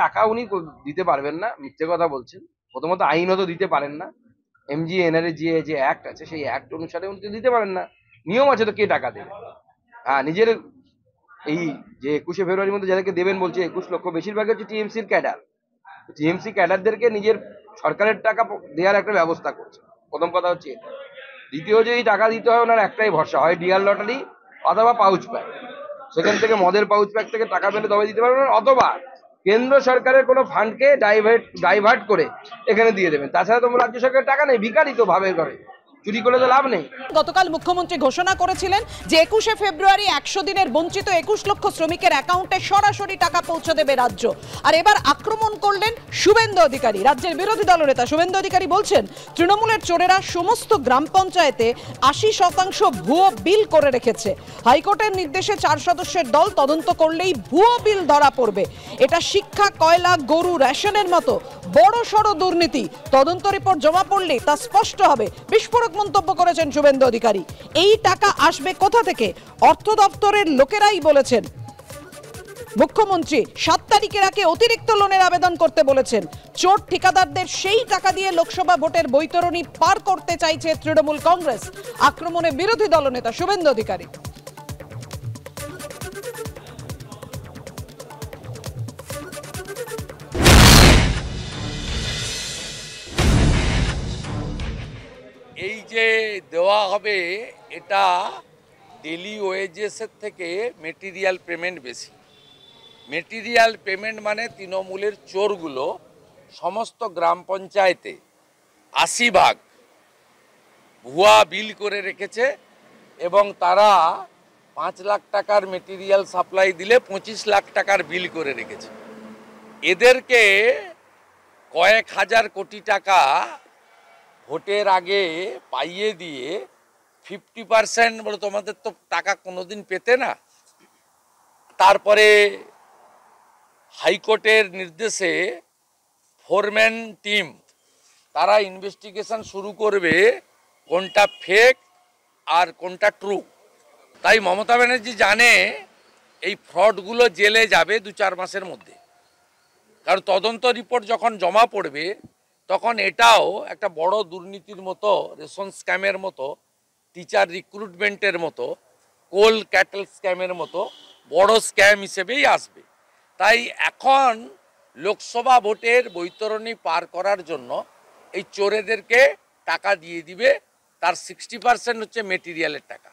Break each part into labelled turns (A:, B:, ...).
A: টাকা উনি দিতে পারবেন না, মিথ্যে কথা বলছেন। প্রথমত আইনত দিতে পারেন না। এমজিএনআর যে অ্যাক্ট আছে সেই অ্যাক্ট অনুসারে উনি দিতে পারেন না। নিয়ম আছে তো, কে টাকা দেবে? হ্যাঁ, নিজের এই যে 21শে ফেব্রুয়ারির মধ্যে যাদেরকে দেবেন বলছে 21 লক্ষ, বেশিরভাগ হচ্ছে টিএমসির ক্যাডার। টিএমসি ক্যাডারদেরকে নিজের সরকারের টাকা দেওয়ার একটা ব্যবস্থা করছে। প্রথম কথা হচ্ছে এটা। দ্বিতীয়, যে এই টাকা দিতে হয় ওনার একটাই ভরসা, হয় ডিয়ার লটারি অথবা পাউচ প্যাক। সেখান থেকে মদের পাউচ প্যাক থেকে টাকা পেলে তবে দিতে পারবেন, অথবা কেন্দ্র সরকারের কোনো ফান্ডকে ডাইভার্ট করে এখানে দিয়ে দেবেন। তাছাড়া তো রাজ্য সরকারের টাকা নেই, ভিখারি তো ভাবে করে, চুরি করে তো লাভ নেই।
B: গতকাল মুখ্যমন্ত্রী ঘোষণা করেছিলেন যে 21শে ফেব্রুয়ারি 100 দিনের বঞ্চিত 21 লক্ষ শ্রমিকের অ্যাকাউন্টে সরাসরি টাকা পৌঁছে দেবে রাজ্য। আর এবার আক্রমণ করলেন শুভেন্দু অধিকারী। রাজ্যের বিরোধী দলনেতা শুভেন্দু অধিকারী বলছেন, তৃণমূলের চোরেরা সমস্ত গ্রাম পঞ্চায়েতে 80% ভুয়ো বিল করে রেখেছে। হাইকোর্টের নির্দেশে 4 সদস্যের দল তদন্ত করলেই ভুয়ো বিল ধরা পড়বে। এটা শিক্ষা, কয়লা, গরু, রেশনের মতো বড় সড় দুর্নীতি। তদন্ত রিপোর্ট জমা পড়লে তা স্পষ্ট হবে। বিস্ফোরক মন্তব্য করেছেন শুভেন্দু অধিকারী। এই টাকা আসবে কোথা থেকে? অর্থ দপ্তরের লোকেরাই বলেছেন। মুখ্যমন্ত্রী 7 তারিখের আগে অতিরিক্ত লোনের আবেদন করতে বলেছেন। চোর ঠিকাদারদের সেই টাকা দিয়ে লোকসভা ভোটের বৈতরণী পার করতে চাইছে তৃণমূল কংগ্রেস। আক্রমণে বিরোধী দলনেতা শুভেন্দু অধিকারী।
C: এই যে দেওয়া হবে, এটা ডেলি ওয়েজেসের থেকে মেটেরিয়াল পেমেন্ট বেশি। মেটেরিয়াল পেমেন্ট মানে তৃণমূলের চোরগুলো সমস্ত গ্রাম পঞ্চায়েতে 80% ভুয়া বিল করে রেখেছে, এবং তারা 5 লাখ টাকার মেটেরিয়াল সাপ্লাই দিলে 25 লাখ টাকার বিল করে রেখেছে। এদেরকে কয়েক হাজার কোটি টাকা ভোটের আগে পাইয়ে দিয়ে 50% বলে, তোমাদের তো টাকা কোনোদিন পেতে না। তারপরে হাইকোর্টের নির্দেশে ফোরম্যান টিম তারা ইনভেস্টিগেশন শুরু করবে কোনটা ফেক আর কোনটা ট্রু। তাই মমতা ব্যানার্জি জানে এই ফ্রডগুলো জেলে যাবে 2-4 মাসের মধ্যে। কারণ তদন্ত রিপোর্ট যখন জমা পড়বে তখন এটাও একটা বড় দুর্নীতির মতো, রেশন স্ক্যামের মতো, টিচার রিক্রুটমেন্টের মতো, কোল ক্যাটেল স্ক্যামের মতো বড় স্ক্যাম হিসেবেই আসবে। তাই এখন লোকসভা ভোটের বৈতরণী পার করার জন্য এই চোরেদেরকে টাকা দিয়ে দিবে। তার 60% হচ্ছে মেটেরিয়ালের টাকা।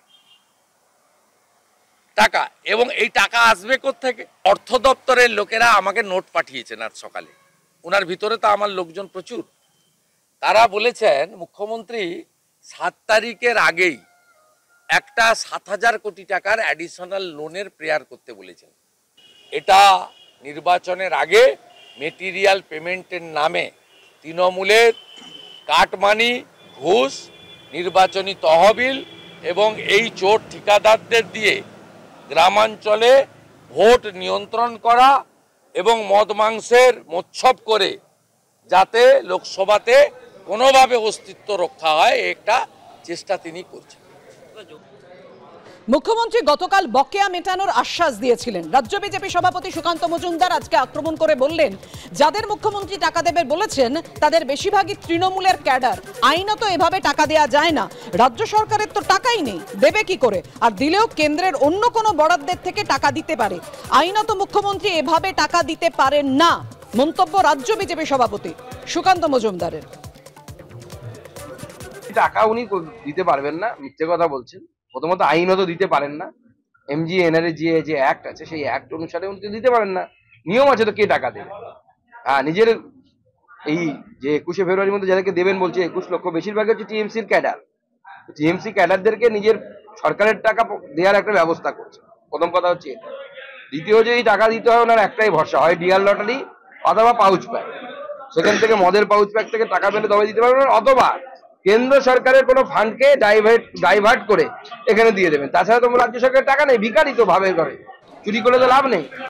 C: এবং এই টাকা আসবে কোত্থেকে? অর্থ দপ্তরের লোকেরা আমাকে নোট পাঠিয়েছেন আজ সকালে। ওনার ভিতরে তো আমার লোকজন প্রচুর। তারা বলেছেন মুখ্যমন্ত্রী 7 তারিখের আগেই একটা 7,000 কোটি টাকার অ্যাডিশনাল লোনের প্রেয়ার করতে বলেছেন। এটা নির্বাচনের আগে মেটেরিয়াল পেমেন্টের নামে তৃণমূলের কাটমানি, ঘুষ, নির্বাচনী তহবিল এবং এই চোর ঠিকাদারদের দিয়ে গ্রামাঞ্চলে ভোট নিয়ন্ত্রণ করা এবং মদ মাংসের মোচ্ছব করে যাতে লোকসভাতে কোনোভাবে অস্তিত্ব রক্ষা হয়, একটা চেষ্টা তিনি করছেন।
B: মুখ্যমন্ত্রী গতকাল বকেয়া মেটানোর আশ্বাস দিয়েছিলেন। রাজ্য বিজেপি সভাপতি সুকান্ত মজুমদার আজকে আক্রমণ করে বললেন, যাদের মুখ্যমন্ত্রী টাকা দেবেন বলেছেন তাদের বেশিরভাগই তৃণমূলের ক্যাডার। আইনত এভাবে টাকা দেওয়া যায় না। রাজ্য সরকারের তো টাকাই নেই, দেবে কি করে? আর দিলেও কেন্দ্রের অন্য কোনো বরাদ্দের থেকে টাকা দিতে পারে। আইনত মুখ্যমন্ত্রী এভাবে টাকা দিতে পারেন না। মন্তব্য রাজ্য বিজেপি সভাপতি সুকান্ত মজুমদারের।
A: টাকা উনি দিতে পারবেন না, মিথ্যে কথা বলছেন। প্রথমত আইনত দিতে পারেন না। এমজিএনআর যে অ্যাক্ট আছে সেই অ্যাক্ট অনুসারে উনি দিতে পারেন না। নিয়ম আছে তো, কে টাকা দেবে? হ্যাঁ, নিজের এই যে 21শে ফেব্রুয়ারির মধ্যে যাদেরকে দেবেন বলছে 21 লক্ষ, বেশিরভাগ হচ্ছে টিএমসির ক্যাডার। টিএমসি ক্যাডারদেরকে নিজের সরকারের টাকা দেওয়ার একটা ব্যবস্থা করছে। প্রথম কথা হচ্ছে এটা। দ্বিতীয়, যে এই টাকা দিতে হয় ওনার একটাই ভরসা, হয় ডিয়ার লটারি অথবা পাউচ প্যাক। সেখান থেকে মদের পাউচ প্যাক থেকে টাকা পেলে তবে দিতে পারবেন, অথবা কেন্দ্র সরকারের কোনো ফান্ডকে ডাইভার্ট করে এখানে দিয়ে দেবেন। তাছাড়া তো রাজ্য সরকারের টাকা নেই, ভিখারি তো ভাবে করে, চুরি করে তো লাভ নেই।